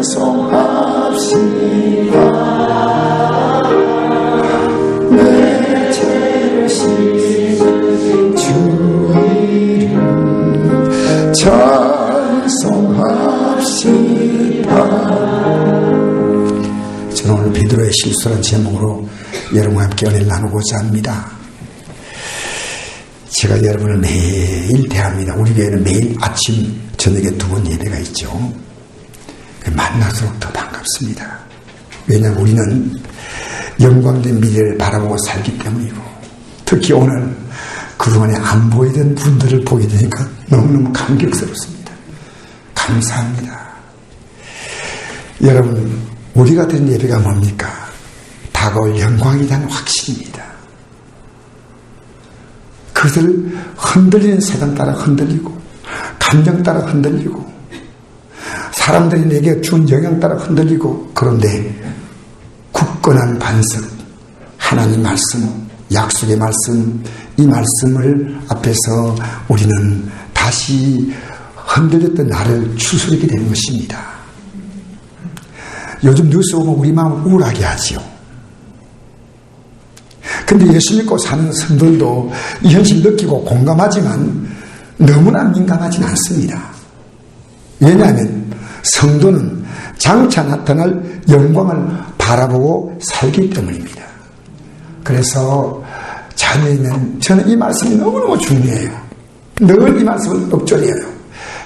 찬송합시다. 내 죄를 씻으신 주 이름 찬송합시다. 저는 오늘 베드로의 실수란 제목으로 여러분과 함께 은혜를 나누고자 합니다. 제가 여러분을 매일 대합니다. 우리 교회는 매일 아침 저녁에 2번 예배가 있죠. 만날수록 더 반갑습니다. 왜냐하면 우리는 영광된 미래를 바라보고 살기 때문이고, 특히 오늘 그동안에 안 보이던 분들을 보게 되니까 너무너무 감격스럽습니다. 감사합니다. 여러분, 우리가 드린 예배가 뭡니까? 다가올 영광에 대한 확신입니다. 그것을 흔들리는 세상 따라 흔들리고, 감정 따라 흔들리고, 사람들이 내게 준 영향 따라 흔들리고, 그런데 굳건한 반석, 하나님 말씀, 약속의 말씀, 이 말씀을 앞에서 우리는 다시 흔들렸던 나를 추스르게 되는 것입니다. 요즘 뉴스 보면 우리 마음을 우울하게 하지요. 근데 예수 믿고 사는 성도들도 이 현실 느끼고 공감하지만 너무나 민감하진 않습니다. 왜냐하면 성도는 장차 나타날 영광을 바라보고 살기 때문입니다. 그래서 자녀는, 저는 이 말씀이 너무너무 중요해요. 늘 이 말씀을 읊조려요.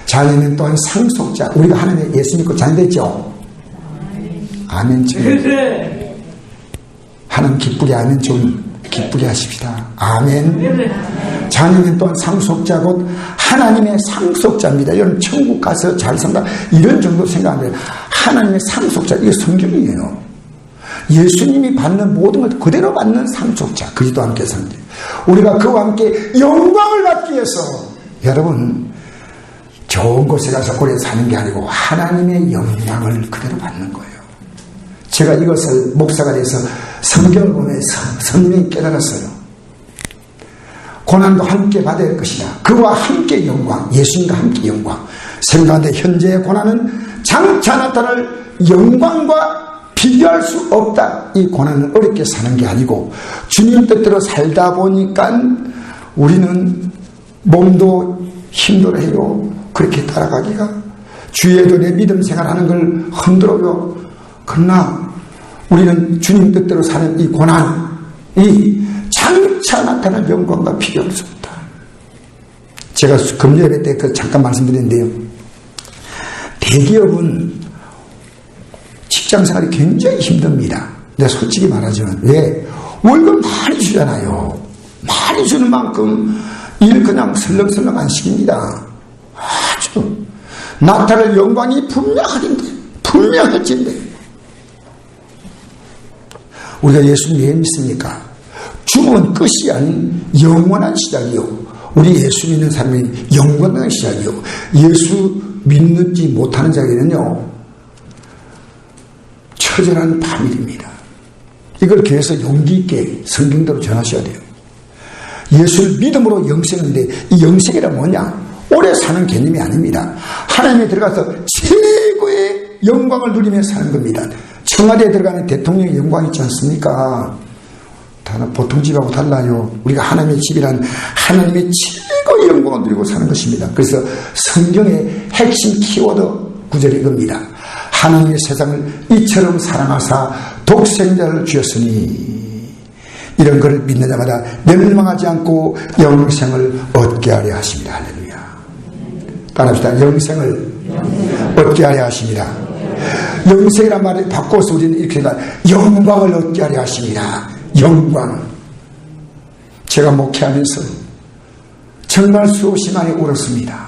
자녀는 또한 상속자. 우리가 하나님의 예수 믿고 자녀됐죠? 아멘. 하나님 기쁘게 하면 좀 기쁘게 하십시다. 아멘. 자녀는 또한 상속자 곧 하나님의 상속자입니다. 여러분 천국 가서 잘 산다 이런 정도 생각하면 하나님의 상속자, 이게 성경이에요. 예수님이 받는 모든 걸 그대로 받는 상속자, 그리스도와 함께 사는 데 우리가 그와 함께 영광을 받기 위해서 여러분 좋은 곳에 가서 오래 사는 게 아니고 하나님의 영광을 그대로 받는 거예요. 제가 이것을 목사가 돼서 성경을 보면서 선명히 깨달았어요. 고난도 함께 받아야 할 것이다. 그와 함께 영광, 예수님과 함께 영광. 생각하는데 현재의 고난은 장차 나타날 영광과 비교할 수 없다. 이 고난은 어렵게 사는 게 아니고 주님 뜻대로 살다 보니까 우리는 몸도 힘들어해요. 그렇게 따라가기가. 주위에도 내 믿음 생활하는 걸 흔들어요. 그러나 우리는 주님 뜻대로 사는 이 고난이 장차 나타날 영광과 비교할 수 없다. 제가 금요일 때 잠깐 말씀드렸는데요. 대기업은 직장생활이 굉장히 힘듭니다. 내가 솔직히 말하지만 왜? 월급 많이 주잖아요. 많이 주는 만큼 일 그냥 설렁설렁 안 시킵니다. 아주 나타날 영광이 분명해진대. 우리가 예수님 왜 믿습니까? 죽음은 끝이 아닌 영원한 시작이요. 우리 예수 믿는 사람이 영원한 시작이요. 예수 믿지 못하는 자에게는요, 처절한 파멸입니다. 이걸 교회에서 용기 있게 성경대로 전하셔야 돼요. 예수를 믿음으로 영생인데 이 영생이란 뭐냐? 오래 사는 개념이 아닙니다. 하나님에 들어가서 최고의 영광을 누리며 사는 겁니다. 청와대에 들어가는 대통령의 영광이 있지 않습니까? 보통 집하고 달라요. 우리가 하나님의 집이란 하나님의 최고의 영광을 누리고 사는 것입니다. 그래서 성경의 핵심 키워드 구절이 이겁니다. 하나님의 세상을 이처럼 사랑하사 독생자를 주셨으니 이런 것을 믿는 자마다 멸망하지 않고 영생을 얻게 하려 하십니다. 할렐루야. 따라합시다. 영생을 얻게 하려 하십니다. 영생이란 말을 바꿔서 우리는 이렇게 영광을 얻게 하려 하십니다. 영광. 제가 목회하면서 정말 수없이 많이 울었습니다.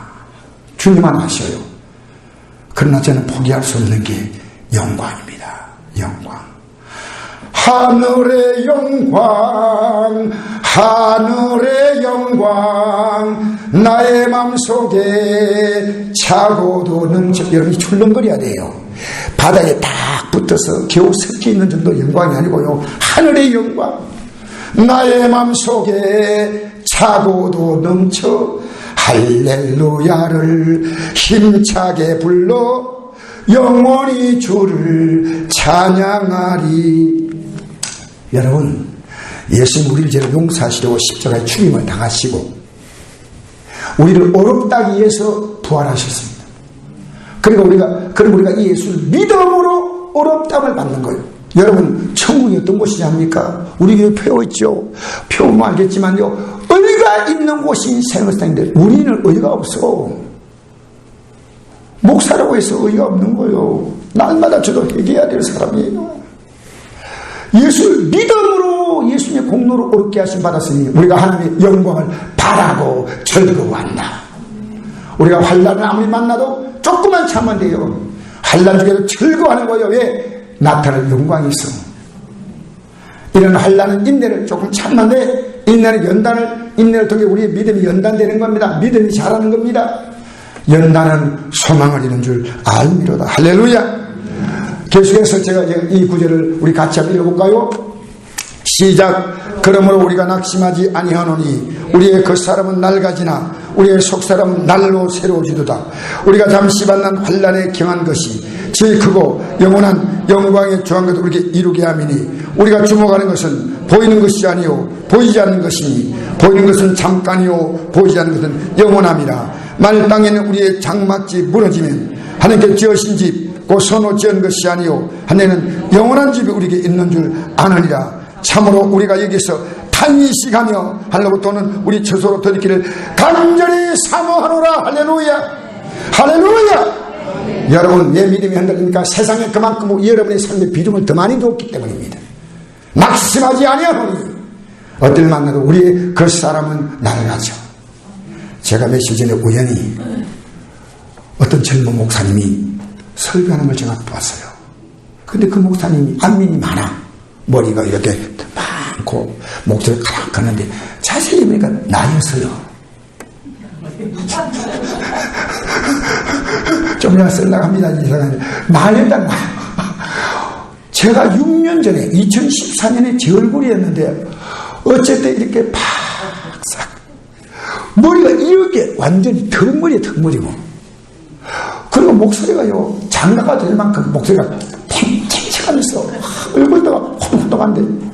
주님만 아셔요. 그러나 저는 포기할 수 없는 게 영광입니다. 영광. 하늘의 영광, 하늘의 영광, 나의 맘속에 차고도 넘쳐. 여러분이 출렁거려야 돼요. 바닥에 딱 붙어서 겨우 섞여 있는 정도 영광이 아니고요. 하늘의 영광, 나의 맘속에 차고도 넘쳐 할렐루야를 힘차게 불러 영원히 주를 찬양하리. 여러분, 예수님 우리를 죄를 용서하시려고 십자가에 죽임을 당하시고 우리를 어렵다 하기 위해서 부활하셨습니다. 그리고 우리가 이 예수를 믿음으로 어렵다함을 받는 거예요. 여러분, 천국이 어떤 곳이지 합니까? 우리 교회 표있죠. 표면 알겠지만요, 의가 있는 곳이 생명상인데 우리는 의가 없어. 목사라고 해서 의가 없는 거예요. 날마다 저도 회개해야 될 사람이에요. 예수를 믿음으로 예수님의 공로로 어렵게 하심 받았으니 우리가 하나님의 영광을 바라고 즐거워한다. 우리가 환난을 아무리 만나도 조금만 참으면 돼요. 환난 중에도 즐거워하는 거예요. 왜? 나타날 영광이 있어. 이런 환난은 인내를 조금 참는데 인내를 통해 우리의 믿음이 연단되는 겁니다. 믿음이 자라는 겁니다. 연단은 소망을 이루는 줄 알미로다. 할렐루야. 계속해서 제가 이 구절을 우리 같이 한번 읽어볼까요? 시작. 그러므로 우리가 낙심하지 아니하노니 우리의 겉사람은 낡아지나 우리의 속사람은 날로 새로워지도다. 우리가 잠시 만난 환난에 경한 것이 제일 크고 영원한 영광에 주한 것을 우리에게 이루게 함이니 우리가 주목하는 것은 보이는 것이 아니요 보이지 않는 것이니 보이는 것은 잠깐이요 보이지 않는 것은 영원함이라. 만일 땅에는 우리의 장막집 무너지면 하나님께 지으신 집 곧 손으로 지은 것이 아니요 하나님은 영원한 집이 우리에게 있는 줄 아느니라. 참으로 우리가 여기서 탄식하며 하늘로부터는 우리 처소로 돌이키를 간절히 사모하노라. 할렐루야. 할렐루야. 여러분, 내 믿음이 흔들리니까 세상에 그만큼 여러분의 삶의 비중을 더 많이 줬기 때문입니다. 낙심하지 아니하노니 어딜 만나도 우리의 겉사람은 낡아져. 제가 며칠 전에 우연히 어떤 젊은 목사님이 설교하는 걸 제가 봤어요. 근데 그 목사님이 안면이 많아. 머리가 이렇게 많고 목소리가 가락하는데 자세히 보니까 나였어요. 좀 내가 쓰려고 합니다. 말했다. 제가 6년 전에 2014년에 제 얼굴이었는데 어쨌든 이렇게 팍싹 머리가 이렇게 완전히 턱머리에 턱머리고 그리고 목소리가요 장가가 될 만큼 목소리가 팽팽하면서 얼굴도 호동호동한데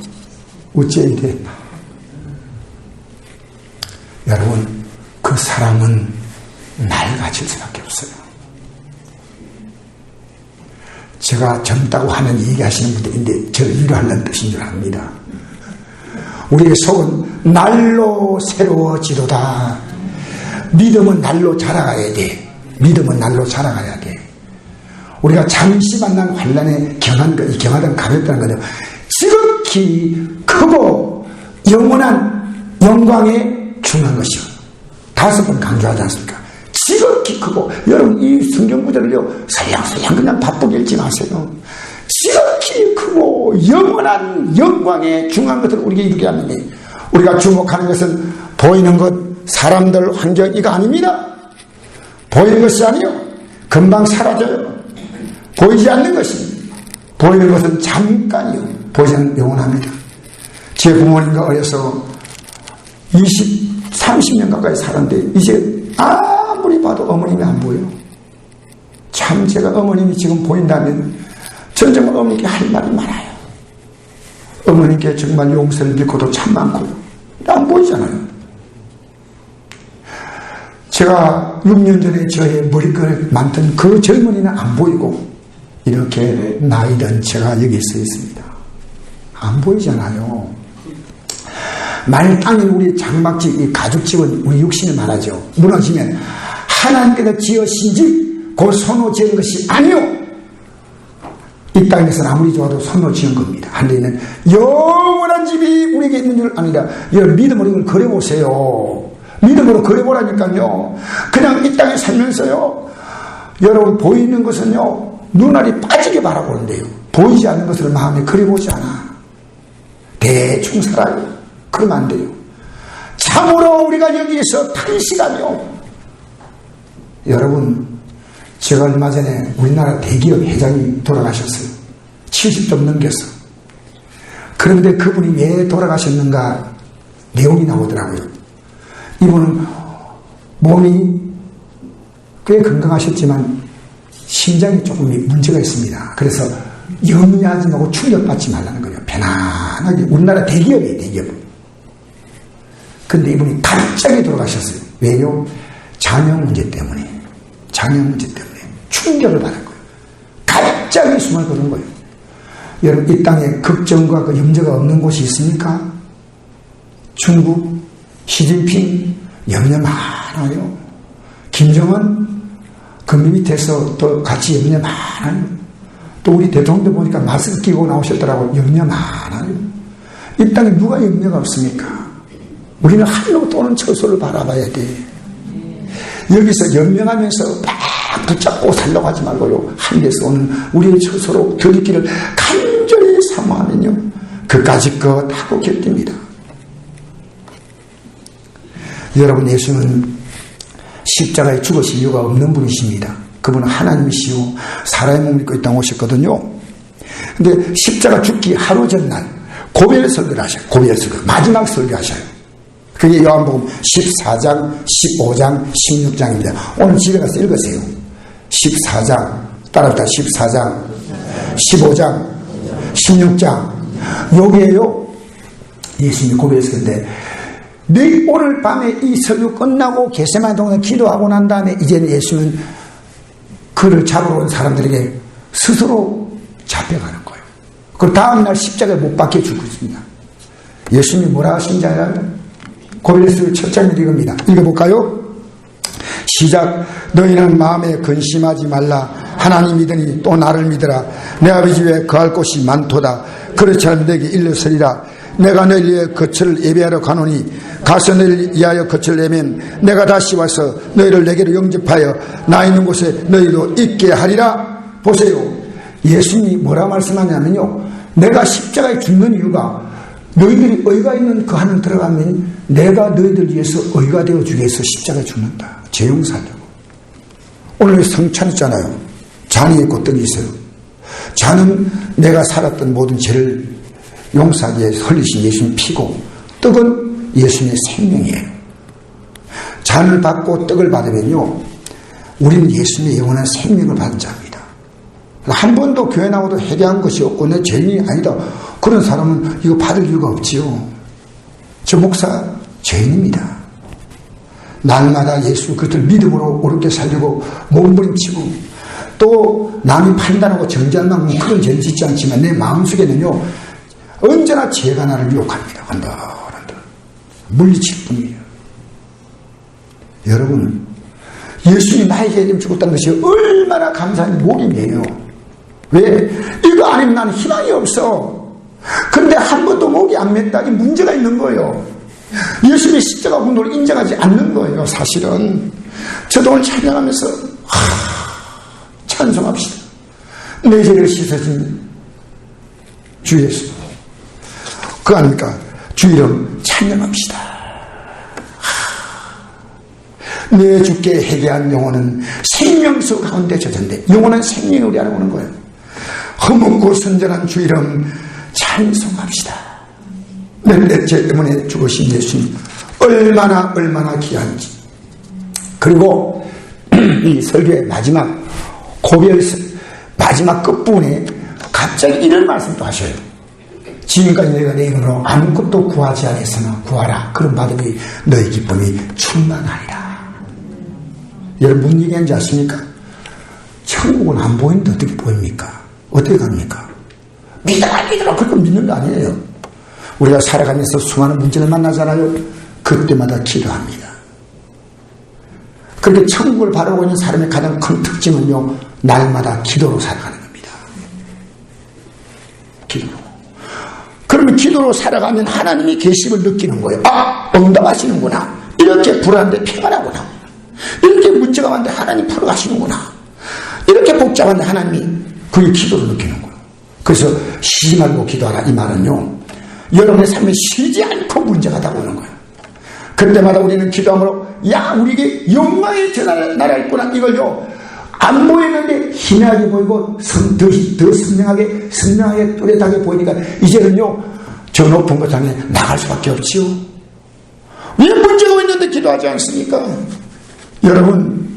어째 이래. 여러분, 그 사람은 낡아질 수밖에 없어요. 제가 젊다고 하는 얘기하시는 분들인데 저를 위로하려는 뜻인 줄 압니다. 우리의 속은 날로 새로워지도다. 믿음은 날로 자라가야 돼. 믿음은 날로 자라가야 돼. 우리가 잠시 만난 환난에 경하던 가볍다는 거죠. 지극히 크고 영원한 영광에 중요한 것이요. 5번 강조하지 않습니까? 지극히 크고, 여러분 이 성경 구절을요 설렁설렁 그냥 바쁘게 읽지 마세요. 지극히 크고 영원한 영광에 중요한 것을 우리에게 이루게 하느니 우리가 주목하는 것은 보이는 것, 사람들, 환경 이거 아닙니다. 보이는 것이 아니요 금방 사라져요. 보이지 않는 것이, 보이는 것은 잠깐이요 보이지 않는 영원합니다. 제 부모님과 어려서 30년 가까이 살았는데 이제 아무리 봐도 어머님이 안 보여요. 참 제가 어머님이 지금 보인다면 전 정말 어머님께 할 말이 많아요. 어머님께 정말 용서를 믿고도 참 많고요. 안 보이잖아요. 제가 6년 전에 저의 머리끈을 만든 그 젊은이는 안 보이고 이렇게 나이든 제가 여기 서 있습니다. 안 보이잖아요. 만일 땅에 우리 장막집, 이 가죽집은 우리 육신을 말하죠. 무너지면 하나님께서 지으신 집, 그 손으로 지은 것이 아니요. 이 땅에서는 아무리 좋아도 손으로 지은 겁니다. 하늘에는 영원한 집이 우리에게 있는 줄 아니라. 여러분 믿음으로 이걸 그려보세요. 믿음으로 그려보라니까요. 그냥 이 땅에 살면서요. 여러분 보이는 것은요 눈알이 빠지게 바라보는데요. 보이지 않는 것을 마음에 그려보지 않아. 대충 살아요. 그러면 안 돼요. 참으로 우리가 여기에서 탄식하며, 여러분 제가 얼마 전에 우리나라 대기업 회장이 돌아가셨어요. 70점 넘겼어. 그런데 그분이 왜 돌아가셨는가 내용이 나오더라고요. 이분은 몸이 꽤 건강하셨지만 심장에 조금 문제가 있습니다. 그래서 염려하지 말고 충격받지 말라는 거예요. 편안하게. 우리나라 대기업이에요, 대기업. 근데 이분이 갑자기 돌아가셨어요. 왜요? 장염 문제 때문에. 장염 문제 때문에 충격을 받은 거예요. 갑자기 숨을 거둔 거예요. 여러분, 이 땅에 걱정과 그 염려가 없는 곳이 있습니까? 중국, 시진핑, 염려 많아요. 김정은, 그 밑에서 또 같이 염려 많아요. 또 우리 대통령도 보니까 마스크 끼고 나오셨더라고요. 염려 많아요. 이 땅에 누가 염려가 없습니까? 우리는 하늘로 떠오는 처소를 바라봐야 돼. 여기서 연명하면서 막 붙잡고 살려고 하지 말고요. 하늘에서 오는 우리의 처소로 들이기를 간절히 사모하면요. 그까짓 것 하고 곁듭니다. 여러분, 예수는 십자가에 죽으실 이유가 없는 분이십니다. 그분은 하나님이시오 사람의 몸을 입고 이 땅에 오셨거든요. 근데 십자가 죽기 하루 전날 고별 설교를 하셔요. 고별 설교. 마지막 설교하셔요. 그게 요한복음 14장, 15장, 16장입니다. 오늘 집에 가서 읽으세요. 14장, 따라합시다. 14장, 15장, 16장. 여기에요. 예수님이 고백했는데, 내일 오늘 밤에 이 설교 끝나고 겟세마네 동산에 기도하고 난 다음에 이제는 예수는 그를 잡으러 온 사람들에게 스스로 잡혀가는 거예요. 그 다음날 십자가에 못 박혀 죽고 있습니다. 예수님이 뭐라 하신지 알아요? 고별서 첫 장면 이겁니다. 읽어볼까요? 시작. 너희는 마음에 근심하지 말라. 하나님 믿으니 또 나를 믿으라. 내 아버지 위에 거할 곳이 많도다. 그렇지 않으면 내게 일러서리라. 내가 너희를 위해 거처를 예배하러 가노니 가서 너희를 위하여 거처를 내면 내가 다시 와서 너희를 내게로 영접하여 나 있는 곳에 너희도 있게 하리라. 보세요. 예수님이 뭐라 말씀하냐면요. 내가 십자가에 죽는 이유가 너희들이 의가 있는 그 하늘 들어가면 내가 너희들 위해서 의가 되어주기 위해서 십자가에 죽는다. 제 용서하려고. 오늘 성찬 있잖아요. 잔이 있고 떡이 있어요. 잔은 내가 살았던 모든 죄를 용서하기 위해서 흘리신 예수님 피고, 떡은 예수님의 생명이에요. 잔을 받고 떡을 받으면요, 우리는 예수님의 영원한 생명을 받은 자입니다. 한 번도 교회 나와도 회개한 것이 없고 내 죄인이 아니다. 그런 사람은 이거 받을 이유가 없지요. 저 목사 죄인입니다. 날마다 예수 그리스도를 믿음으로 옳게 살려고 몸부림치고 또 남이 판단하고 정죄할 만큼 그런 죄를 짓지 않지만 내 마음속에는요 언제나 죄가 나를 유혹합니다. 언덕언덕 물리칠 뿐이에요. 여러분, 예수님이 나에게 이름 죽었다는 것이 얼마나 감사한 복임이에요. 왜? 이거 아니면 나는 희망이 없어. 근데 한 번도 목이 안 맸다. 이 문제가 있는 거예요. 예수님의 십자가 운동을 인정하지 않는 거예요. 사실은 저도 오늘 찬양하면서 찬송합시다. 내 죄를 씻어준 주 예수, 그거 아닙니까? 주 이름 찬양합시다. 내 주께 회개한 영혼은 생명수 가운데 젖었는데 영원한 생명이 우리 안에 오는 거예요. 허물고 선전한 주 이름 찬송합시다. 내 죄 때문에 죽으신 예수님 얼마나 귀한지. 그리고 이 설교의 마지막 고별 마지막 끝부분에 갑자기 이런 말씀도 하셔요. 지금까지 내가 내 이름으로 아무것도 구하지 않았으나 구하라. 그런 받음이 너희 기쁨이 충만하리라. 여러분 무슨 얘기하는지 아십니까? 천국은 안 보이는데 어떻게 보입니까? 어떻게 갑니까? 믿어라 그렇게 믿는 거 아니에요. 우리가 살아가면서 수많은 문제를 만나잖아요. 그때마다 기도합니다. 그렇게 천국을 바라보고 있는 사람의 가장 큰 특징은요, 날마다 기도로 살아가는 겁니다. 기도로. 그러면 기도로 살아가면 하나님이 계심을 느끼는 거예요. 아, 응답하시는구나. 이렇게 불안한데 평안하구나. 이렇게 문제가 많은데 하나님 풀어가시는구나. 이렇게 복잡한데 하나님이 그의 기도를 느끼는 거예요. 그래서 쉬지 말고 기도하라. 이 말은요, 여러분의 삶에 쉬지 않고 문제가 다가오는 거예요. 그때마다 우리는 기도함으로 야 우리에게 영광의 저 나라가 있구나. 이걸요 안 보이는데 희미하게 보이고 더 선명하게 뚜렷하게 보이니까 이제는요 저 높은 것 향해 나갈 수밖에 없지요. 왜 문제가 있는데 기도하지 않습니까? 여러분,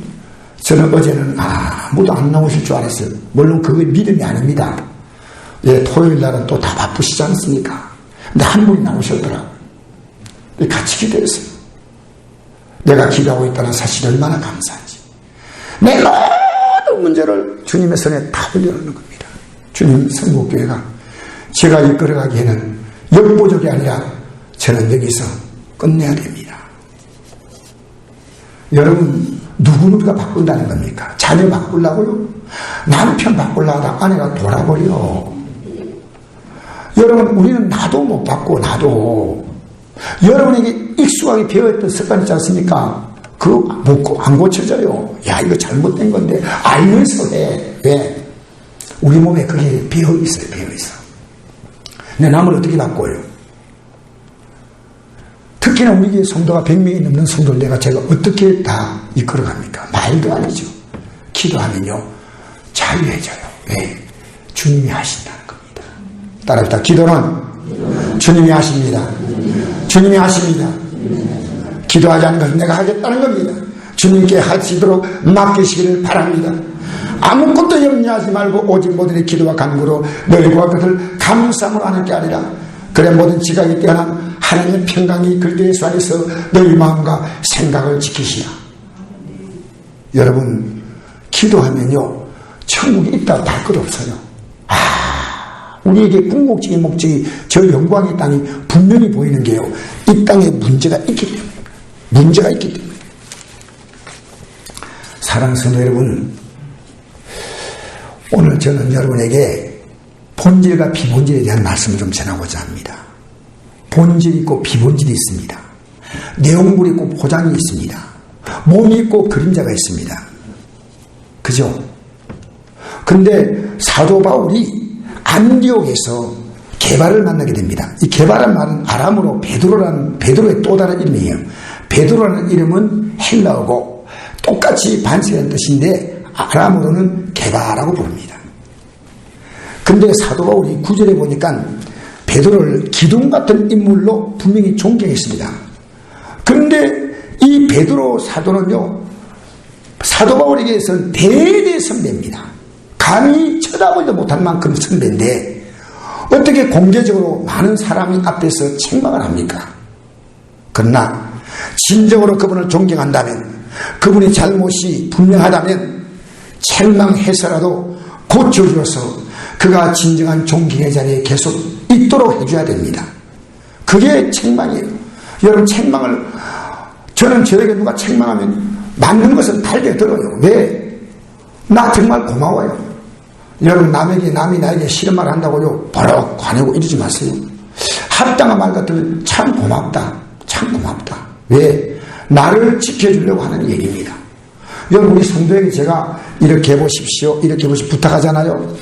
저는 어제는 아무도 안 나오실 줄 알았어요. 물론 그게 믿음이 아닙니다. 예, 토요일 날은 또 다 바쁘시지 않습니까? 근데 한 분이 나오셨더라고요. 같이 기도했어요. 내가 기도하고 있다는 사실 얼마나 감사한지. 내 모든 문제를 주님의 손에 다 올려놓는 겁니다. 주님 선곡교회가 제가 이끌어가기에는 역부족이 아니라 저는 여기서 끝내야 됩니다. 여러분, 누구누가 바꾼다는 겁니까? 자녀 바꾸려고요? 남편 바꾸려고 하다 아내가 돌아버려. 여러분, 우리는 나도 못 바꾸고, 나도. 여러분에게 익숙하게 배워있던 습관 있지 않습니까? 그거 안 고쳐져요. 야, 이거 잘못된 건데, 알면서 해. 왜? 우리 몸에 그게 배어있어요, 배어있어. 근데 남을 어떻게 바꿔요? 특히나 우리 교회 성도가 100명이 넘는 성도를 제가 어떻게 다 이끌어갑니까? 말도 아니죠. 기도하면요, 자유해져요. 왜? 주님이 하신다는 겁니다. 따라합시다. 기도는 주님이 하십니다. 주님이 하십니다. 기도하지 않는 것은 내가 하겠다는 겁니다. 주님께 하시도록 맡기시기를 바랍니다. 아무것도 염려하지 말고 오직 모든의 기도와 간구로 너희 구할 것을 감사함으로 하는 게 아니라 그래 모든 지각이 뛰어난 하나님의 평강이 글대의 수 안에서 너희 마음과 생각을 지키시라. 여러분, 기도하면요 천국이 있다고 할 것 없어요. 우리에게 궁극적인 목적이 저 영광의 땅이 분명히 보이는 게요, 이 땅에 문제가 있기 때문에, 문제가 있기 때문에. 사랑하는 성도 여러분, 오늘 저는 여러분에게 본질과 비본질에 대한 말씀을 좀 전하고자 합니다. 본질이 있고 비본질이 있습니다. 내용물이 있고 포장이 있습니다. 몸이 있고 그림자가 있습니다. 그죠? 근데 사도 바울이 안디옥에서 게바를 만나게 됩니다. 이 게바란 말은 아람어로 베드로의 또 다른 이름이에요. 베드로라는 이름은 헬라어고 똑같이 반석이라는 뜻인데 아람어로는 게바라고 부릅니다. 근데 사도 바울이 9절에 보니까 베드로를 기둥 같은 인물로 분명히 존경했습니다. 그런데 이 베드로 사도는요, 사도 바울에게서는 대대 선배입니다. 감히 쳐다보지도 못할 만큼 선배인데 어떻게 공개적으로 많은 사람이 앞에서 책망을 합니까? 그러나 진정으로 그분을 존경한다면, 그분의 잘못이 분명하다면 책망해서라도 고쳐주어서 그가 진정한 존경의 자리에 계속 있도록 해줘야 됩니다. 그게 책망이에요. 여러분, 저는 저에게 누가 책망하면 맞는 것은 달게 들어요. 왜? 나 정말 고마워요. 여러분, 남이 나에게 싫은 말 한다고요, 버럭 화내고 이러지 마세요. 합당한 말 같으면 참 고맙다. 참 고맙다. 왜? 나를 지켜주려고 하는 얘기입니다. 여러분, 우리 성도에게 제가 이렇게 해보십시오, 이렇게 해보십시오 부탁하잖아요.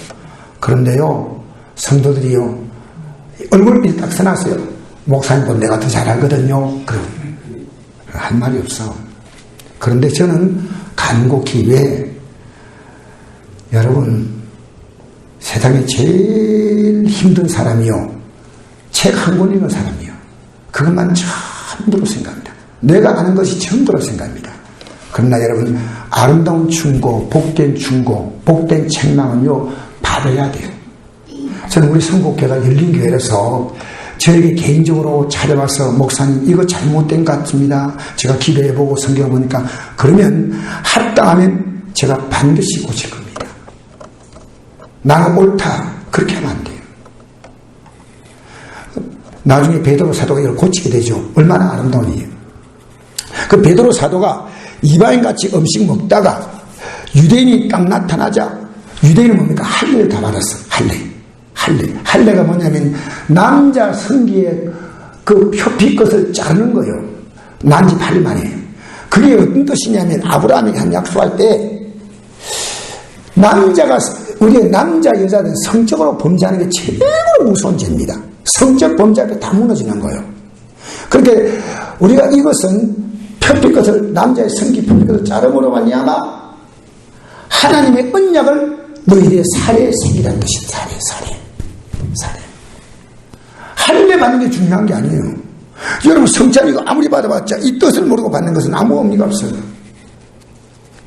그런데요, 성도들이요, 얼굴이 딱 써놨어요. 목사님보다 내가 더 잘 알거든요. 그럼 할 말이 없어. 그런데 저는 간곡히 왜? 여러분, 세상에 제일 힘든 사람이요, 책 한 권 읽은 사람이요. 그것만 전부로 생각합니다. 내가 아는 것이 전부로 생각합니다. 그러나 여러분, 아름다운 충고, 복된 충고, 복된 책망은요, 받아야 돼요. 저는 우리 선곡교회가 열린교회라서 저에게 개인적으로 찾아와서 목사님 이거 잘못된 것 같습니다. 제가 기도해보고 성경 보니까, 그러면 합당하면 제가 반드시 고칠 겁니다. 나는 옳다, 그렇게 하면 안 돼요. 나중에 베드로 사도가 이걸 고치게 되죠. 얼마나 아름다운 일이에요. 그 베드로 사도가 이방인같이 음식 먹다가 유대인이 딱 나타나자, 유대인은 뭡니까? 할례를 다 받았어. 할례가 뭐냐면 남자 성기의 그 표피 것을 자르는 거예요. 난지 8일 만에. 그게 어떤 뜻이냐면 아브라함이 한 약속할 때 우리의 남자 여자는 성적으로 범죄하는 게 최고로 무서운 죄입니다. 성적 범죄할 때 다 무너지는 거예요. 그렇게 우리가 이것은 표피 것을, 남자의 성기 표피 것을 자름으로 말미암아 하나님의 언약을 너희들의 살에 새기라는 뜻이에요. 살에. 할례 받는 게 중요한 게 아니에요. 여러분, 성찬 이거 아무리 받아봤자 이 뜻을 모르고 받는 것은 아무 의미가 없어요.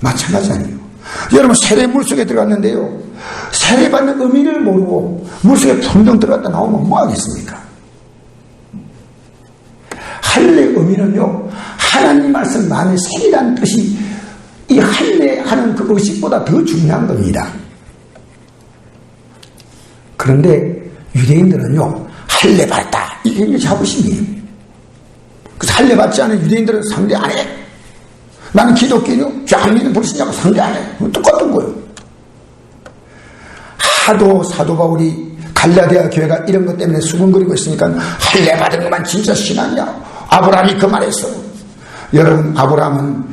마찬가지 아니에요. 여러분 세례 물속에 들어갔는데요, 세례받는 의미를 모르고 물속에 풍덩 들어갔다 나오면 뭐 하겠습니까? 할례 의미는요, 하나님 말씀 마음에 새기라는 뜻이 이 할례하는 그 의식보다 더 중요한 겁니다. 그런데 유대인들은요, 할례 받았다, 이게 자부심이에요. 그래서 할례 받지 않은 유대인들은 상대 안 해. 나는 기독교인이요, 안 믿는 불신자고 상대 안 해. 똑같은 거예요. 하도 사도 바울이 갈라디아 교회가 이런 것 때문에 수군거리고 있으니까 할례 받은 것만 진짜 신앙이야. 아브라함이 그 말했어. 여러분, 아브라함은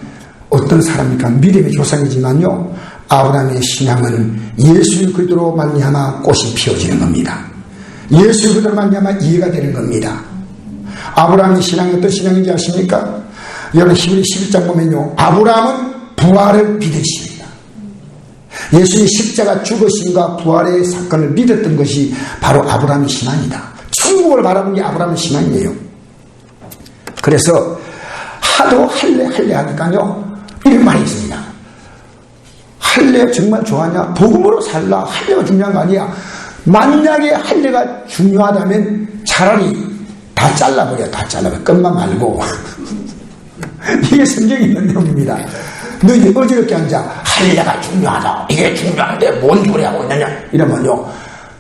어떤 사람입니까? 믿음의 조상이지만요, 아브라함의 신앙은 예수 그리스도로 말미암아 꽃이 피어지는 겁니다. 예수 그리스도로 말미암아 이해가 되는 겁니다. 아브라함의 신앙이 어떤 신앙인지 아십니까? 여러분 히브리 11장 보면요, 아브라함은 부활을 믿으십니다. 예수의 십자가 죽으심과 부활의 사건을 믿었던 것이 바로 아브라함의 신앙이다. 천국을 바라본 게 아브라함의 신앙이에요. 그래서 하도 할례 하니까요, 이런 말이 있습니다. 할례 정말 좋아하냐? 복음으로 살라. 할례가 중요한 거 아니야. 만약에 할례가 중요하다면 차라리 다 잘라버려. 끝만 말고. 이게 성경에 있는 내용입니다. 너희 어지럽게 앉아. 할례가 중요하다. 이게 중요한데 뭔 소리 하고 있느냐? 이러면요,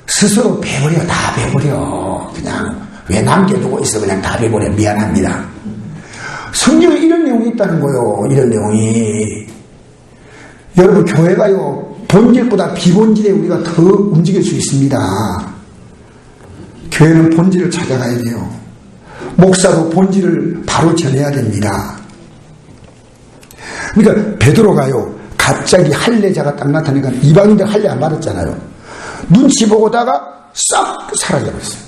스스로 배버려. 다 배버려. 그냥 왜 남겨두고 있어. 그냥 다 배버려. 미안합니다. 성경에 이런 내용이 있다는 거예요. 이런 내용이. 여러분, 교회가요, 본질보다 비본질에 우리가 더 움직일 수 있습니다. 교회는 본질을 찾아가야 돼요. 목사도 본질을 바로 전해야 됩니다. 그러니까 베드로가요, 갑자기 할례자가 딱 나타나니까 이방인들 할례 안 받았잖아요. 눈치 보고다가 싹 사라져버렸어요.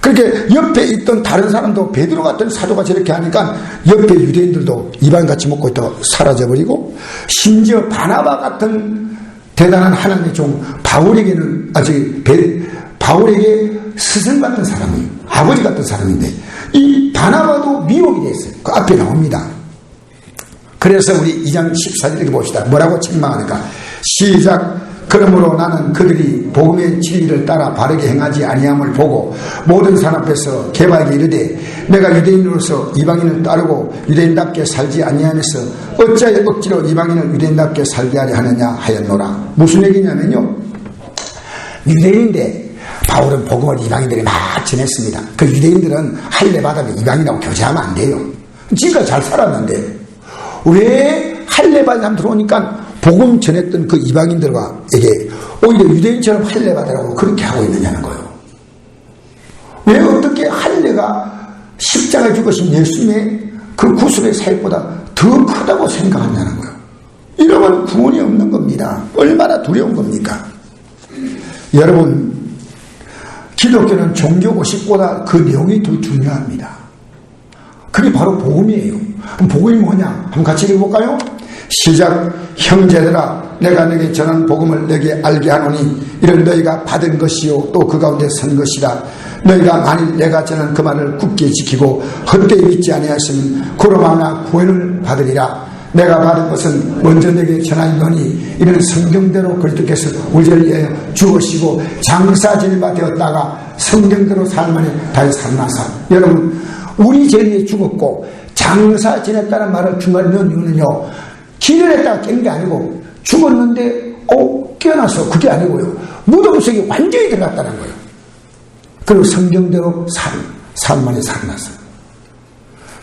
그렇게 옆에 있던 다른 사람도 베드로 같은 사도가 저렇게 하니까 옆에 유대인들도 이방인같이 먹고 있다가 사라져버리고, 심지어 바나바 같은 대단한 하나님의 종 바울에게는 바울에게 스승 같은 사람이, 아버지 같은 사람인데 이 바나바도 미혹이 됐어요. 그 앞에 나옵니다. 그래서 우리 2장 14절 이렇게 봅시다. 뭐라고 책망하니까, 시작. 그러므로 나는 그들이 복음의 진리를 따라 바르게 행하지 아니함을 보고 모든 사람 앞에서 개바에게 이르되, 내가 유대인으로서 이방인을 따르고 유대인답게 살지 아니하면서 어찌하여 억지로 이방인을 유대인답게 살게 하려 하느냐 하였노라. 무슨 얘기냐면요, 유대인인데 바울은 복음을 이방인들이 막 전했습니다. 그 유대인들은 할례 받아도 이방인하고 교제하면 안 돼요. 지가 잘 살았는데 왜 할례 받은 사람 들어오니까 복음 전했던 그 이방인들에게 오히려 유대인처럼 할례 받으라고 그렇게 하고 있느냐는 거예요. 왜 어떻게 할례가 십자가에 죽으신 예수님의 그 구속의 사역보다 더 크다고 생각하냐는 거예요. 이러면 구원이 없는 겁니다. 얼마나 두려운 겁니까? 여러분, 기독교는 종교 고식보다 그 내용이 더 중요합니다. 그게 바로 복음이에요. 그럼 복음이 뭐냐? 한번 같이 읽어볼까요? 시작. 형제들아, 내가 너에게 전한 복음을 너에게 알게 하노니 이를 너희가 받은 것이요 또 그 가운데 선 것이라. 너희가 만일 내가 전한 그 말을 굳게 지키고 헛되이 믿지 아니하였으면 그로마나 구원을 받으리라. 내가 받은 것은 먼저 너에게 전하노니 이는 성경대로 그리스도께서 우리를 위하여 죽으시고 장사 지내바 되었다가 성경대로 살만에 다시 살아나사. 여러분, 우리 죄에 죽었고 장사 지냈다는 말을 중간에 넣은 이유는요, 길을 했다가 깬 게 아니고 죽었는데 깨어나서, 그게 아니고요, 무덤 속에 완전히 들어갔다는 거예요. 그리고 성경대로 살만에 살아났어요.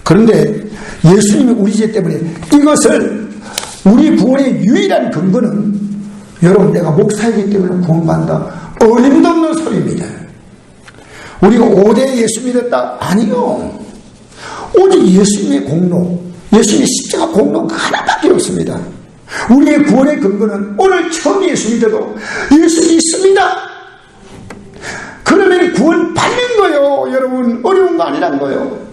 그런데 예수님이 우리 죄 때문에 이것을, 우리 구원의 유일한 근거는, 여러분, 내가 목사이기 때문에 구원받는다, 어림도 없는 소리입니다. 우리가 5대 예수 믿었다? 아니요. 오직 예수님의 공로, 예수님의 십자가 공로가 하나밖에 없습니다. 우리의 구원의 근거는 오늘 처음 예수 믿어도 예수 믿습니다. 그러면 구원 받는 거예요. 여러분, 어려운 거 아니란 거예요.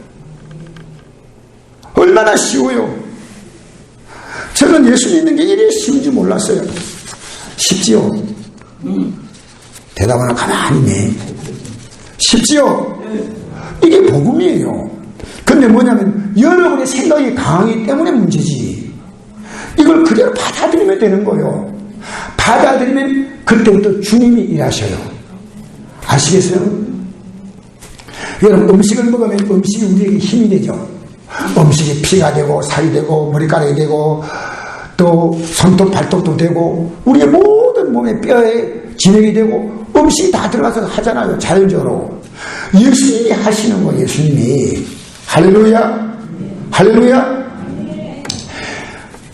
얼마나 쉬워요. 저는 예수 믿는 게 이래 쉬운지 몰랐어요. 쉽지요? 대답하나 가만히 있네. 쉽지요? 이게 복음이에요. 근데 뭐냐면 여러분의 생각이 강하기 때문에 문제지. 이걸 그대로 받아들이면 되는 거예요. 받아들이면 그때부터 주님이 일하셔요. 아시겠어요? 여러분, 음식을 먹으면 음식이 우리에게 힘이 되죠. 음식이 피가 되고 살이 되고 머리카락이 되고 또 손톱 발톱도 되고 우리의 모든 몸의 뼈에 진액이 되고 음식이 다 들어가서 하잖아요. 자연적으로. 예수님이 하시는 거예요. 예수님이. 할렐루야. 할렐루야.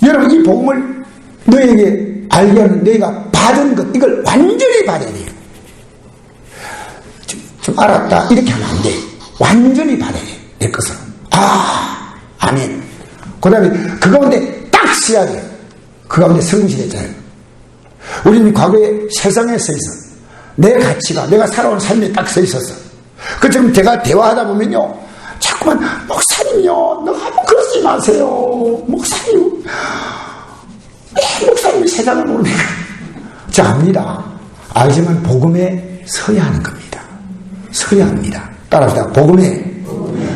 여러분, 이 복음을 너에게 알게 하는, 너희가 받은 것, 이걸 완전히 받아야 돼요. 좀 알았다 이렇게 하면 안 돼. 완전히 받아야 돼. 내 것을. 아멘. 그 다음에 그 가운데 딱 써야 돼. 그 가운데 성실했잖아요. 우리는 과거에 세상에 서 있어. 내 가치가, 내가 살아온 삶에 딱 서 있었어. 그처럼 제가 대화하다 보면요, 자꾸만 목사님요, 너무 그러지 마세요. 목사님, 목사님이 세상을 모르니까. 자, 압니다. 알지만 복음에 서야 하는 겁니다. 서야 합니다. 따라합시다. 복음에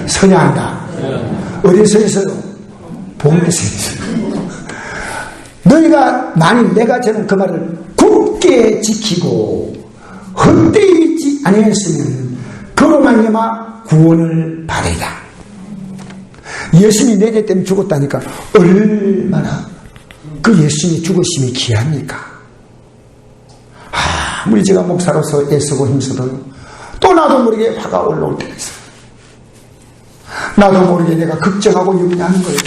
서야 한다. 어디서 있어요? 복음에 서 있어요. 너희가 만일 내가 저는 그 말을 굳게 지키고 헛되이지 아니했으면 그로 말미암아 구원을 받으리라. 예수님이 내 죄 때문에 죽었다니까 얼마나 그 예수님이 죽으심이 귀합니까? 아무리 제가 목사로서 애쓰고 힘써도 또 나도 모르게 화가 올라올 때가 있어요. 나도 모르게 내가 걱정하고 염려하는 거예요.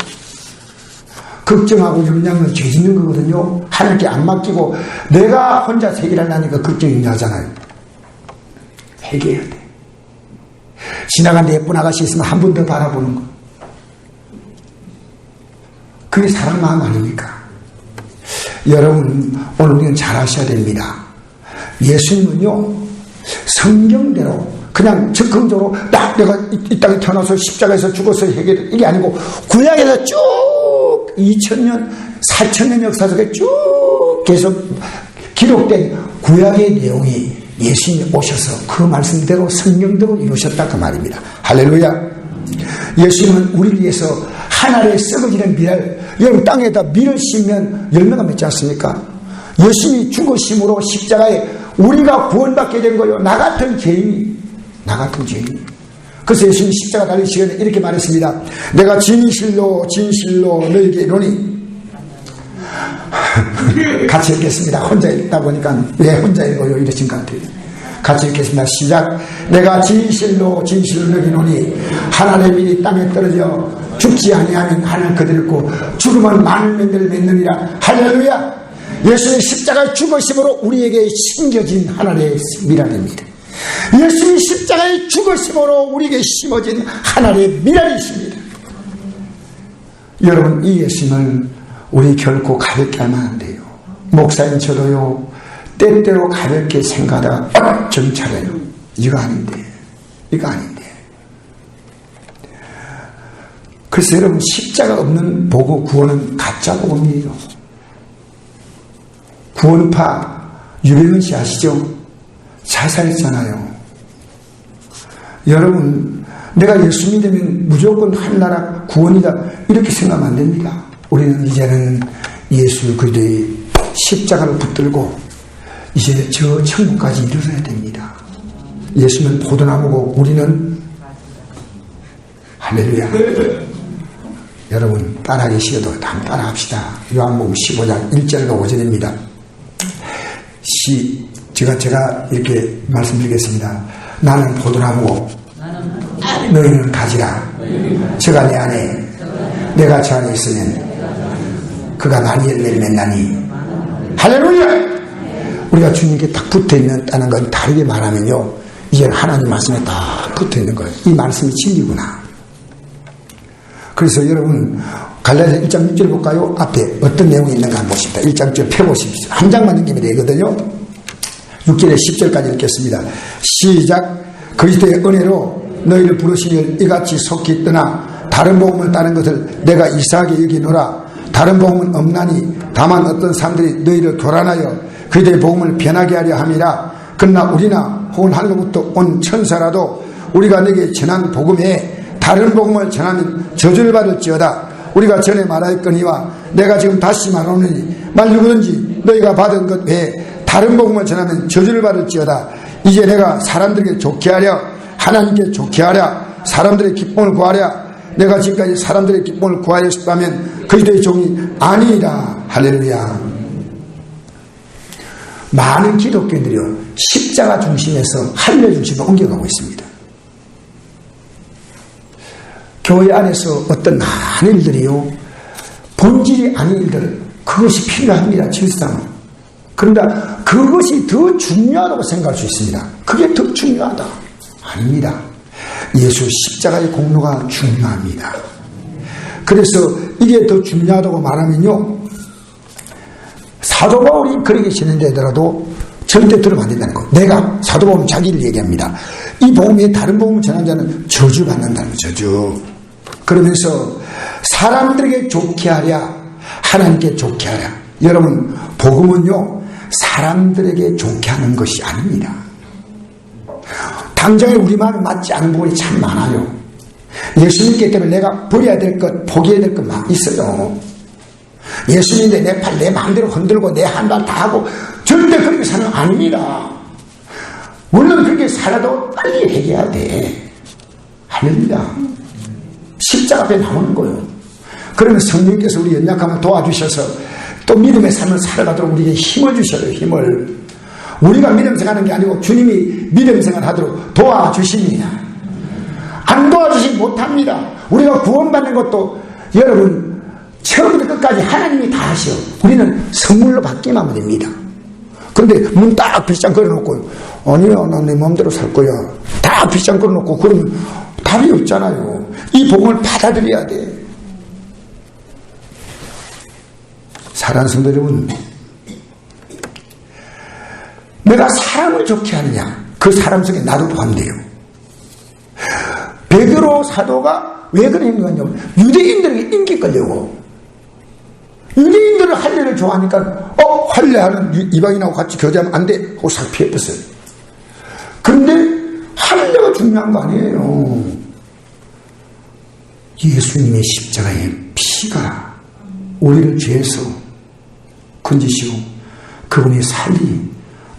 걱정하고 염려하면 죄 짓는 거거든요. 하나님께 안 맡기고 내가 혼자 해결하려니까 걱정 염려하잖아요. 해결해야 돼. 지나가는데 예쁜 아가씨 있으면 한 번 더 바라보는 거. 그게 사람 마음 아닙니까? 여러분, 오늘 우리는 잘 아셔야 됩니다. 예수님은요, 성경대로 그냥 즉흥적으로 딱 내가 이 땅에 태어나서 십자가에서 죽어서 해결, 이게 아니고 구약에서 쭉 2000년, 4000년 역사 속에 쭉 계속 기록된 구약의 내용이 예수님이 오셔서 그 말씀대로 성경대로 이루셨다 그 말입니다. 할렐루야. 예수님은 우리를 위해서 하늘에 썩어지는 밀을, 여러분 땅에다 밀을 심으면 열매가 맺지 않습니까? 예수님이 죽으심으로 십자가에 우리가 구원받게 된 거예요. 나 같은 죄인이. 그래서 예수님이 십자가 달릴 시간에 이렇게 말했습니다. 내가 진실로 너에게 이르노니. 같이 읽겠습니다. 혼자 읽다 보니까 왜 혼자 읽어요? 이러신 것 같아요. 같이 읽겠습니다. 시작. 내가 진실로 너에게 이르노니 하늘의 밀이 땅에 떨어져 죽지 아니하면 하늘 그대로 있고 죽으면 많은 면들을 맺느니라. 할렐루야. 예수님이 십자가의 죽으심으로 우리에게 심겨진 하늘의 미랄입니다. 예수님이 십자가의 죽으심으로 우리에게 심어진 하늘의 미랄이십니다. 여러분, 이 예수님을 우리 결코 가볍게 하면 안 돼요. 목사님 저도요, 때때로 가볍게 생각하다가 정찰해요. 이거 아닌데. 그래서 여러분, 십자가 없는 복음, 구원은 가짜 복음이에요. 구원파 유병은 씨 아시죠? 자살했잖아요. 여러분, 내가 예수 믿으면 무조건 한나라 구원이다 이렇게 생각하면 안 됩니다. 우리는 이제는 예수 그리스도의 십자가를 붙들고 이제 저 천국까지 이르러야 됩니다. 예수는 포도나무고 우리는 할렐루야. 여러분 따라하기 싫어도 다 따라합시다. 요한복음 15장 1절과 5절입니다. 제가 이렇게 말씀드리겠습니다. 나는 포도나무고 너희는 가지라. 저가 내 안에 내가 저 안에 있으면 그가 많이 열매를 맺나니. 할렐루야. 우리가 주님께 딱 붙어있다는 건 다르게 말하면요, 이제 하나님 말씀에 딱 붙어있는 거예요. 이 말씀이 진리구나. 그래서 여러분 갈라디아 1장 6절 볼까요? 앞에 어떤 내용이 있는가 한번 보십시다. 1장 6절 펴보십시오. 한 장만 넘기면 되거든요. 6절에 10절까지 읽겠습니다. 시작. 그리스도의 은혜로 너희를 부르시니 이같이 속히 떠나 다른 복음을 따른 것을 내가 이상하게 여기노라. 다른 복음은 없나니 다만 어떤 사람들이 너희를 교란하여 그들의 복음을 변하게 하려 함이라. 그러나 우리나 혹은 하늘로부터 온 천사라도 우리가 너에게 전한 복음에 다른 복음을 전하면 저주를 받을지어다. 우리가 전에 말하였거니와 내가 지금 다시 말하노니 말 누구든지 너희가 받은 것 외에 다른 복음을 전하면 저주를 받을지어다. 이제 내가 사람들에게 좋게 하랴 하나님께 좋게 하랴 사람들의 기쁨을 구하랴. 내가 지금까지 사람들의 기쁨을 구하였다면 그리스도의 종이 아니라. 할렐루야. 많은 기독교인들이요 십자가 중심에서 할례 중심으로 옮겨가고 있습니다. 교회 안에서 어떤 많은 일들이요 본질이 아닌 일들 그것이 필요합니다. 질상은. 그런데 그것이 더 중요하다고 생각할 수 있습니다. 그게 더 중요하다. 아닙니다. 예수 십자가의 공로가 중요합니다. 그래서 이게 더 중요하다고 말하면요 사도 바울이 그렇게 지낸다더라도 절대 들으면 안 된다는 거. 내가 사도 바울은 자기를 얘기합니다. 이 복음에 다른 복음을 전한 자는 저주받는다는 거. 저주. 그러면서 사람들에게 좋게 하랴 하나님께 좋게 하랴. 여러분 복음은요 사람들에게 좋게 하는 것이 아닙니다. 당장에 우리 마음에 맞지 않은 부분이 참 많아요. 예수님께 때문에 내가 버려야 될 것 포기해야 될 것 막 있어요. 예수님인데 내 팔 내 마음대로 흔들고 내 한 발 다 하고 절대 그렇게 사는 거 아닙니다. 물론 그렇게 살아도 빨리 해결해야 돼. 할렐루야. 십자가 앞에 나오는 거예요. 그러면 성령께서 우리 연약함을 도와주셔서 또 믿음의 삶을 살아가도록 우리에게 힘을 주셔요. 힘을. 우리가 믿음 생활하는 게 아니고 주님이 믿음 생활하도록 도와주십니다. 안 도와주시면 못합니다. 우리가 구원받는 것도 여러분 처음부터 끝까지 하나님이 다 하셔. 우리는 선물로 받기만 하면 됩니다. 그런데 문 딱 빗장 걸어놓고 아니야 난 내 마음대로 살 거야 딱 빗장 걸어놓고 그러면 답이 없잖아요. 이 복음을 받아들여야 돼. 사랑하는 성도 여러분, 내가 사람을 좋게 하느냐 그 사람 속에 나도 포함돼요. 베드로 사도가 왜 그런 거냐면 유대인들에게 인기 끌려고. 유대인들은 할례를 좋아하니까 할례하는 이방인하고 같이 교제하면 안 돼 하고 싹 피해버렸어요. 그런데 할례가 중요한 거 아니에요. 예수님의 십자가의 피가 우리를 죄에서 건지시고 그분의 살이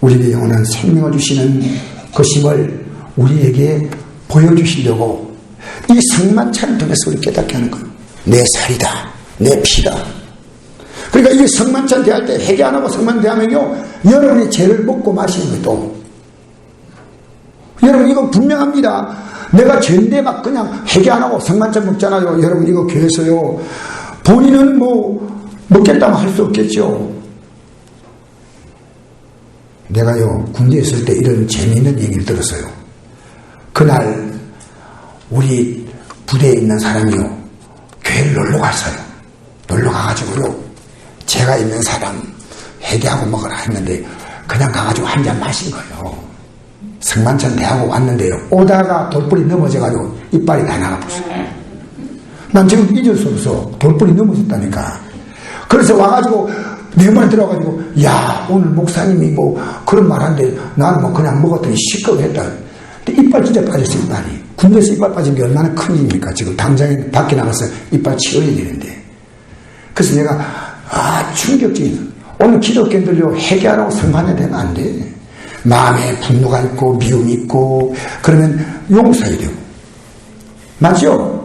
우리에게 영원한 생명을 주시는 것임을 우리에게 보여주시려고 이 성만찬을 통해서 우리 깨닫게 하는 거예요. 내 살이다. 내 피다. 그러니까 이게 성만찬 대할 때 회개 안 하고 성만 대하면요 여러분이 죄를 먹고 마시는 거예요. 또 여러분 이거 분명합니다. 내가 죄인데 막 그냥 회개 안 하고 성만찬 먹잖아요. 여러분 이거 교회에서요 본인은 뭐 먹겠다면 할 수 없겠죠. 내가요 군대에 있을 때 이런 재미있는 얘기를 들었어요. 그날 우리 부대에 있는 사람이요 교회를 놀러 갔어요. 놀러 가가지고요 제가 있는 사람 회개하고 먹으라 했는데 그냥 가가지고 한 잔 마신 거예요. 성만찬 대하고 왔는데요 오다가 돌뿌리 넘어져가지고 이빨이 다 나가버렸어요. 난 지금 잊을 수 없어. 돌뿌리 넘어졌다니까. 그래서 와가지고 내 말에 들어가지고 야 오늘 목사님이 뭐 그런 말 하는데 나는 뭐 그냥 먹었더니 시끄럽했다. 근데 이빨 진짜 빠졌어요. 이빨이. 군대에서 이빨 빠진 게 얼마나 큰 일입니까. 지금 당장에 밖에 나가서 이빨 치워야 되는데. 그래서 내가 충격적인. 오늘 기독교인들요 회개하라고 성만찬 되면 안 돼. 마음에 분노가 있고 미움이 있고 그러면 용서해야 되고. 맞죠?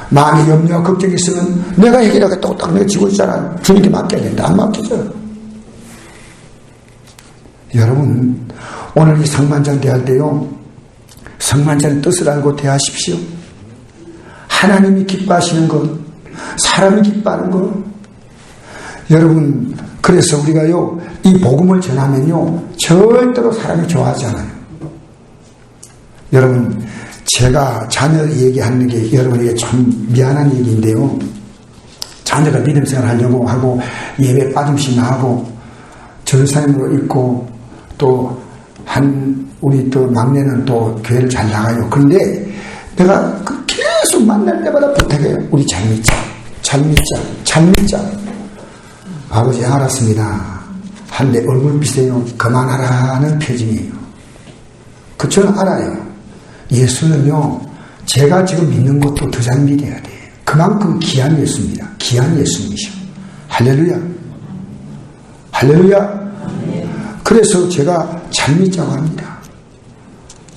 마음에 염려와 걱정이 있으면 내가 해결하겠다고 딱 내가 지고 있잖아. 주님께 맡겨야 된다. 안 맡기죠. 여러분 오늘 이 성만찬 대할 때요 성만찬의 뜻을 알고 대하십시오. 하나님이 기뻐하시는 것 사람이 기뻐하는 것. 여러분 그래서 우리가요 이 복음을 전하면요 절대로 사람이 좋아하지 않아요. 여러분 제가 자녀 얘기하는 게 여러분에게 참 미안한 얘기인데요 자녀가 믿음 생활 하려고 하고 예배 빠짐없이 나가고 전사님으로 있고 또 우리 또 막내는 또 교회를 잘 나가요. 그런데 내가 계속 만날 때마다 부탁해요. 우리 잘 믿자. 아버지 알았습니다. 한데 얼굴빛에요 그만하라는 표정이에요. 저는 알아요. 예수는요 제가 지금 믿는 것도 더 잘 믿어야 돼요. 그 그만큼 귀한 예수입니다. 귀한 예수님이셔. 할렐루야. 할렐루야. 그래서 제가 잘 믿자고 합니다.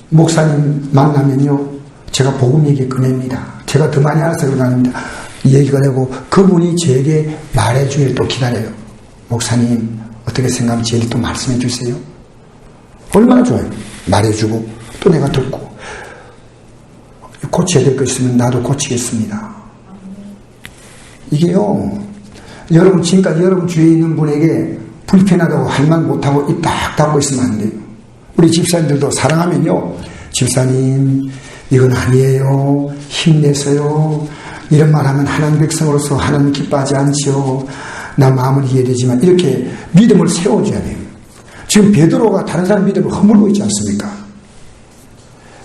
목사님 만나면요, 제가 복음 얘기 꺼냅니다. 제가 더 많이 알아서 그런 거 아닙니다. 이 얘기가 되고 그분이 저에게 말해주길 또 기다려요. 목사님 어떻게 생각하면 저에게 또 말씀해 주세요. 얼마나 좋아요. 말해주고 또 내가 듣고 고쳐야 될 거 있으면 나도 고치겠습니다. 이게요, 여러분 지금까지 여러분 주위에 있는 분에게 불편하다고 할 말 못하고 입 딱 닫고 있으면 안 돼요. 우리 집사님들도 사랑하면요, 집사님 이건 아니에요, 힘내세요, 이런 말 하면 하나님 백성으로서 하나님 기뻐하지 않죠, 나 마음을 이해되지만, 이렇게 믿음을 세워줘야 돼요. 지금 베드로가 다른 사람 믿음을 허물고 있지 않습니까?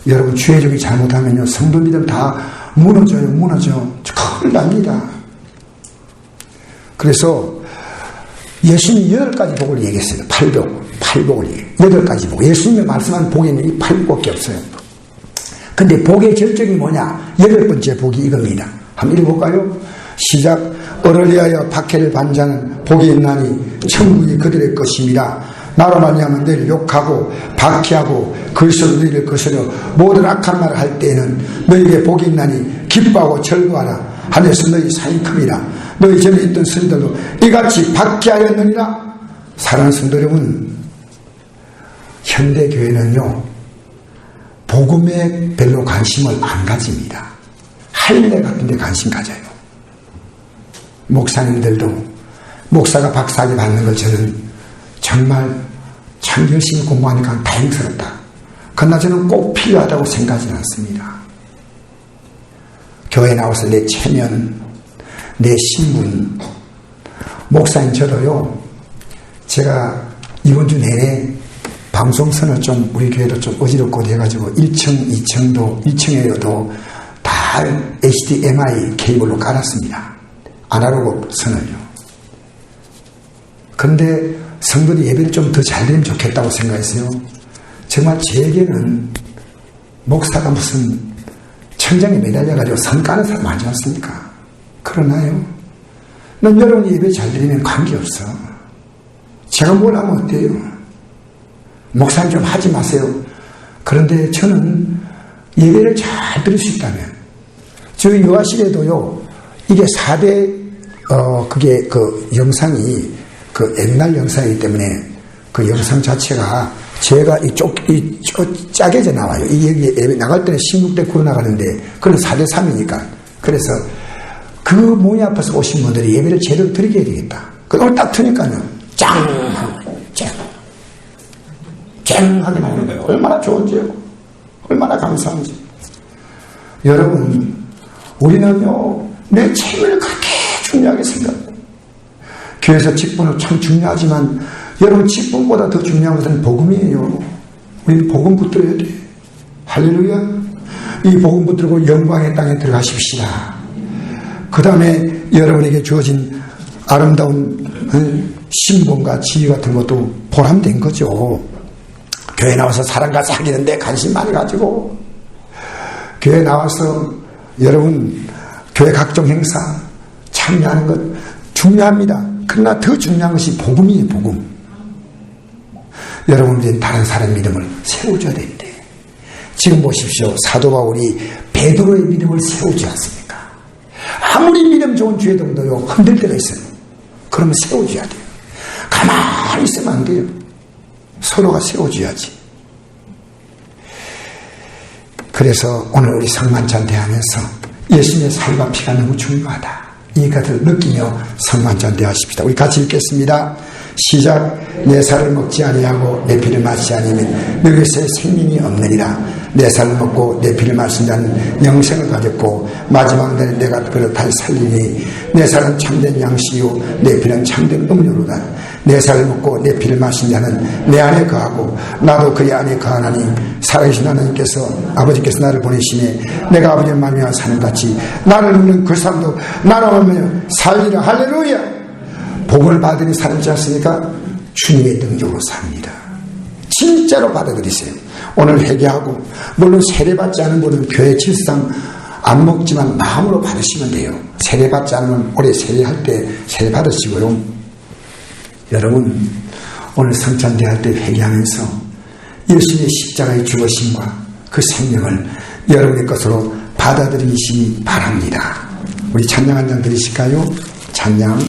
여러분 주의적이 잘못하면요, 성도 믿음 다 무너져요. 큰일 납니다. 그래서 예수님이 8가지 복을 얘기했어요. 8복을 얘기해요. 8가지 복. 예수님이 말씀한 복에는 이 8복밖에 없어요. 근데 복의 절정이 뭐냐? 8번째 복이 이겁니다. 한번 읽어볼까요? 시작. 어를 위하여 박해를 반자는 복이 있나니 천국이 그들의 것입니다. 나로 말미암아 너희를 욕하고 박해하고 그리스도 너희를 거스려 모든 악한 말을 할 때에는 너희에게 복이 있나니 기뻐하고 즐거워하라. 하늘에서 너희 상이 큽니다. 너희 전에 있던 선들도 이같이 박해하였느니라. 사랑하는 성도 여러분, 현대교회는요, 복음에 별로 관심을 안 가집니다. 할례 같은 데 관심 가져요. 목사님들도 목사가 박사학위 받는 걸 저는 정말 참 열심히 공부하니까 다행스럽다. 그러나 저는 꼭 필요하다고 생각하지는 않습니다. 교회 나와서 내 체면, 내 신분, 목사님 저도요, 제가 이번 주 내내 방송선을 좀 우리 교회도 좀 어지럽고 해가지고 1층, 2층도 1층에도 다 HDMI 케이블로 깔았습니다. 아날로그 선을요. 그런데 성도들이 예배를 좀 더 잘 되면 좋겠다고 생각했어요. 정말 제게는 목사가 무슨 천장에 매달려가지고 선 까는 사람 아니지 않습니까? 그러나요? 난 여러분이 예배 잘 드리면 관계없어. 제가 뭘 하면 어때요? 목사님 좀 하지 마세요. 그런데 저는 예배를 잘 드릴 수 있다면, 저희 요아식에도요, 이게 4대 그게 그 영상이 그 옛날 영상이기 때문에 그 영상 자체가 제가 짜게져 나와요. 이 예배 나갈 때는 16대 9로 나가는데 그건 4대 3이니까. 그래서 그 모이 앞에서 오신 분들이 예배를 제대로 드리게 해야 되겠다. 그걸 딱 트니까요, 쨍하게 나오는 거예요. 얼마나 좋은지요. 얼마나 감사한지. 여러분, 우리는요, 내 체면을 그렇게 중요하게 생각해요. 교회에서 직분은 참 중요하지만 여러분, 직분보다 더 중요한 것은 복음이에요. 우리는 복음 붙들어야 돼. 할렐루야. 이 복음 붙들고 영광의 땅에 들어가십시다. 그 다음에 여러분에게 주어진 아름다운 신분과 지위 같은 것도 보람된 거죠. 교회 나와서 사람과 사귀는데 관심 많이 가지고, 교회 나와서 여러분 교회 각종 행사 참여하는 것 중요합니다. 그러나 더 중요한 것이 복음이에요. 복음. 여러분들은 다른 사람 믿음을 세워줘야 되는데, 지금 보십시오. 사도 바울이 베드로의 믿음을 세우지 않습니까? 아무리 믿음 좋은 주의동도요, 흔들 때가 있어요. 그러면 세워줘야 돼요. 가만히 있으면 안 돼요. 서로가 세워줘야지. 그래서 오늘 우리 성만찬대하면서 예수님의 살과 피가 너무 중요하다, 이것을 느끼며 성만찬대하십시다. 우리 같이 읽겠습니다. 시작. 내 살을 먹지 아니하고 내 피를 마시지 아니하면 너희에게 생명이 없느니라. 내 살을 먹고 내 피를 마신 자는 영생을 가졌고 마지막 날에 내가 그를 다시 살리니 내 살은 참된 양식이요 내 피는 참된 음료로다. 내 살을 먹고 내 피를 마신 자는 내 안에 거하고 나도 그의 안에 거하나니 살아계신 하나님께서 아버지께서 나를 보내시니 내가 아버지를 말미암아 사는 같이 나를 믿는 그 사람도 나로 말미암아 살리라. 할렐루야. 복을 받으니 살지 않습니까? 주님의 능력으로 삽니다. 진짜로 받아들이세요. 오늘 회개하고, 물론 세례받지 않은 분은 교회 질상 안 먹지만 마음으로 받으시면 돼요. 세례받지 않으면 올해 세례할 때 세례 받으시고요. 여러분, 오늘 성찬대할 때 회개하면서 예수님의 십자가의 죽으심과 그 생명을 여러분의 것으로 받아들이시기 바랍니다. 우리 찬양 한 장 드리실까요? 찬양.